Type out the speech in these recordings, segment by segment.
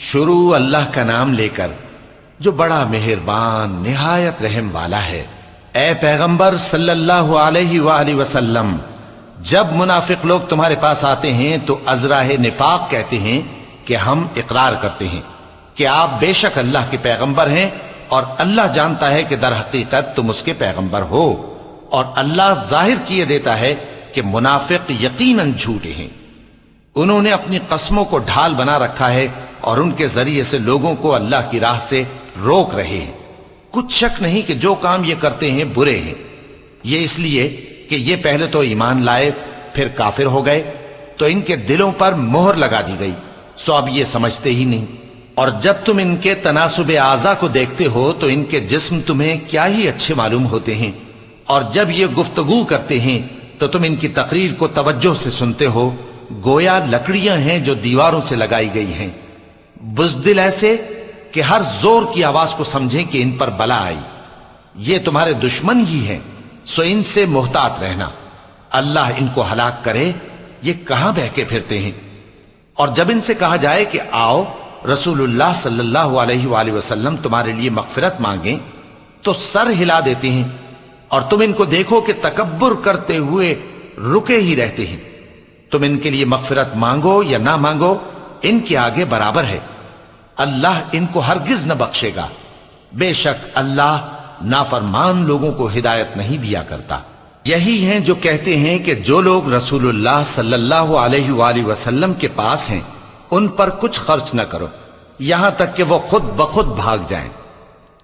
شروع اللہ کا نام لے کر جو بڑا مہربان نہایت رحم والا ہے۔ اے پیغمبر صلی اللہ علیہ وآلہ وسلم، جب منافق لوگ تمہارے پاس آتے ہیں تو ازراہ نفاق کہتے ہیں کہ ہم اقرار کرتے ہیں کہ آپ بے شک اللہ کے پیغمبر ہیں، اور اللہ جانتا ہے کہ در حقیقت تم اس کے پیغمبر ہو، اور اللہ ظاہر کیے دیتا ہے کہ منافق یقیناً جھوٹے ہیں۔ انہوں نے اپنی قسموں کو ڈھال بنا رکھا ہے اور ان کے ذریعے سے لوگوں کو اللہ کی راہ سے روک رہے ہیں۔ کچھ شک نہیں کہ جو کام یہ کرتے ہیں برے ہیں، یہ اس لیے کہ یہ پہلے تو ایمان لائے پھر کافر ہو گئے، تو ان کے دلوں پر مہر لگا دی گئی، سو اب یہ سمجھتے ہی نہیں۔ اور جب تم ان کے تناسب اعضاء کو دیکھتے ہو تو ان کے جسم تمہیں کیا ہی اچھے معلوم ہوتے ہیں، اور جب یہ گفتگو کرتے ہیں تو تم ان کی تقریر کو توجہ سے سنتے ہو، گویا لکڑیاں ہیں جو دیواروں سے لگائی گئی ہیں، بزدل ایسے کہ ہر زور کی آواز کو سمجھیں کہ ان پر بلا آئی۔ یہ تمہارے دشمن ہی ہیں، سو ان سے محتاط رہنا، اللہ ان کو ہلاک کرے، یہ کہاں بہکے پھرتے ہیں۔ اور جب ان سے کہا جائے کہ آؤ رسول اللہ صلی اللہ علیہ وآلہ وسلم تمہارے لیے مغفرت مانگیں، تو سر ہلا دیتے ہیں، اور تم ان کو دیکھو کہ تکبر کرتے ہوئے رکے ہی رہتے ہیں۔ تم ان کے لیے مغفرت مانگو یا نہ مانگو، ان کے آگے برابر ہے، اللہ ان کو ہرگز نہ بخشے گا، بے شک اللہ نافرمان لوگوں کو ہدایت نہیں دیا کرتا۔ یہی ہیں جو کہتے ہیں کہ جو لوگ رسول اللہ صلی اللہ علیہ وآلہ وسلم کے پاس ہیں ان پر کچھ خرچ نہ کرو یہاں تک کہ وہ خود بخود بھاگ جائیں،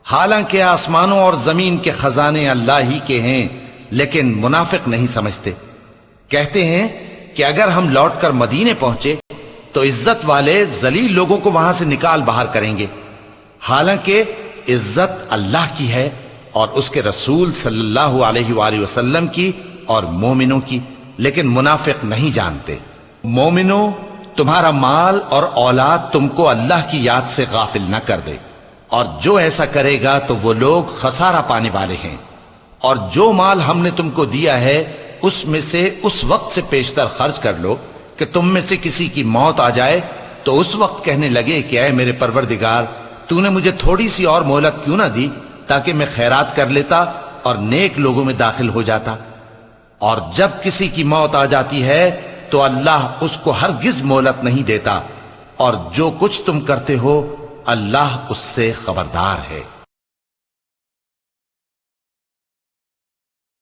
حالانکہ آسمانوں اور زمین کے خزانے اللہ ہی کے ہیں، لیکن منافق نہیں سمجھتے۔ کہتے ہیں کہ اگر ہم لوٹ کر مدینے پہنچے تو عزت والے ذلیل لوگوں کو وہاں سے نکال باہر کریں گے، حالانکہ عزت اللہ کی ہے اور اس کے رسول صلی اللہ علیہ وآلہ وسلم کی اور مومنوں کی، لیکن منافق نہیں جانتے۔ مومنوں، تمہارا مال اور اولاد تم کو اللہ کی یاد سے غافل نہ کر دے، اور جو ایسا کرے گا تو وہ لوگ خسارہ پانے والے ہیں۔ اور جو مال ہم نے تم کو دیا ہے اس میں سے اس وقت سے پیشتر خرچ کر لو کہ تم میں سے کسی کی موت آ جائے تو اس وقت کہنے لگے کہ اے میرے پروردگار، تو نے مجھے تھوڑی سی اور مہلت کیوں نہ دی تاکہ میں خیرات کر لیتا اور نیک لوگوں میں داخل ہو جاتا۔ اور جب کسی کی موت آ جاتی ہے تو اللہ اس کو ہرگز مہلت نہیں دیتا، اور جو کچھ تم کرتے ہو اللہ اس سے خبردار ہے۔